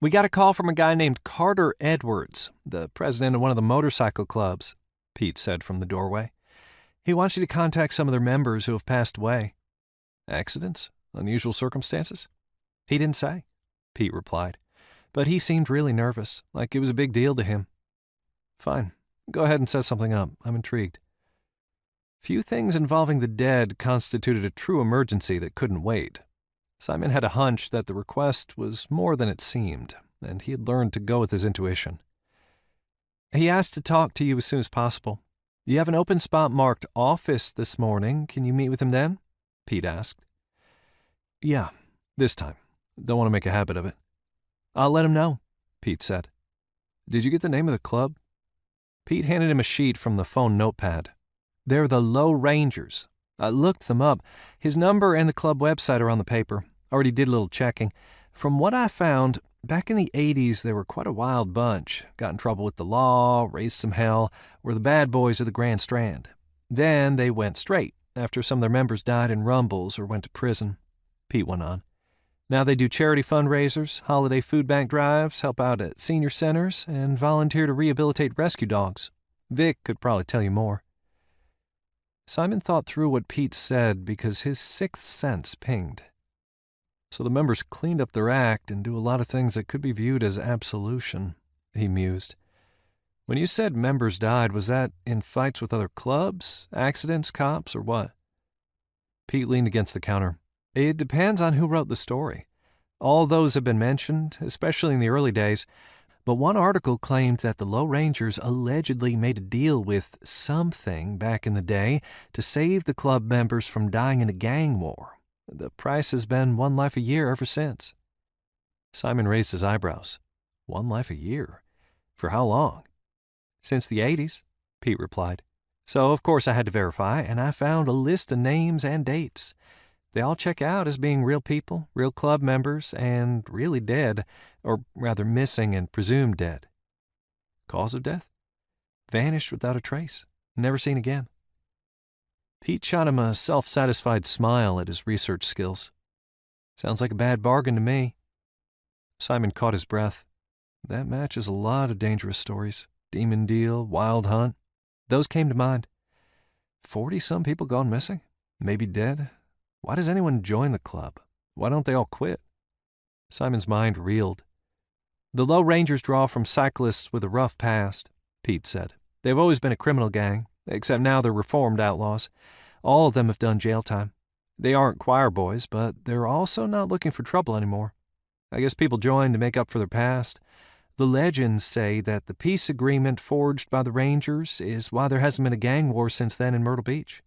We got a call from a guy named Carter Edwards, the president of one of the motorcycle clubs, Pete said from the doorway. He wants you to contact some of their members who have passed away. Accidents? Unusual circumstances? He didn't say, Pete replied, but he seemed really nervous, like it was a big deal to him. Fine, go ahead and set something up. I'm intrigued. Few things involving the dead constituted a true emergency that couldn't wait. Simon had a hunch that the request was more than it seemed, and he had learned to go with his intuition. He asked to talk to you as soon as possible. You have an open spot marked office this morning. Can you meet with him then? Pete asked. Yeah, this time. Don't want to make a habit of it. I'll let him know, Pete said. Did you get the name of the club? Pete handed him a sheet from the phone notepad. They're the Low Rangers. I looked them up. His number and the club website are on the paper. Already did a little checking. From what I found, back in the 80s, they were quite a wild bunch. Got in trouble with the law, raised some hell, were the bad boys of the Grand Strand. Then they went straight, after some of their members died in rumbles or went to prison. Pete went on. Now they do charity fundraisers, holiday food bank drives, help out at senior centers, and volunteer to rehabilitate rescue dogs. Vic could probably tell you more. Simon thought through what Pete said because his sixth sense pinged. So the members cleaned up their act and do a lot of things that could be viewed as absolution, he mused. When you said members died, was that in fights with other clubs, accidents, cops, or what? Pete leaned against the counter. It depends on who wrote the story. All those have been mentioned, especially in the early days, but one article claimed that the Low Rangers allegedly made a deal with something back in the day to save the club members from dying in a gang war. The price has been one life a year ever since. Simon raised his eyebrows. 1 life a year? For how long? Since the 80s, Pete replied. So, of course, I had to verify, and I found a list of names and dates. They all check out as being real people, real club members, and really dead, or rather missing and presumed dead. Cause of death? Vanished without a trace. Never seen again. Pete shot him a self-satisfied smile at his research skills. Sounds like a bad bargain to me. Simon caught his breath. That matches a lot of dangerous stories. Demon deal, wild hunt. Those came to mind. 40-some people gone missing? Maybe dead? Why does anyone join the club? Why don't they all quit? Simon's mind reeled. The Low Rangers draw from cyclists with a rough past, Pete said. They've always been a criminal gang, except now they're reformed outlaws. All of them have done jail time. They aren't choir boys, but they're also not looking for trouble anymore. I guess people join to make up for their past. The legends say that the peace agreement forged by the Rangers is why there hasn't been a gang war since then in Myrtle Beach.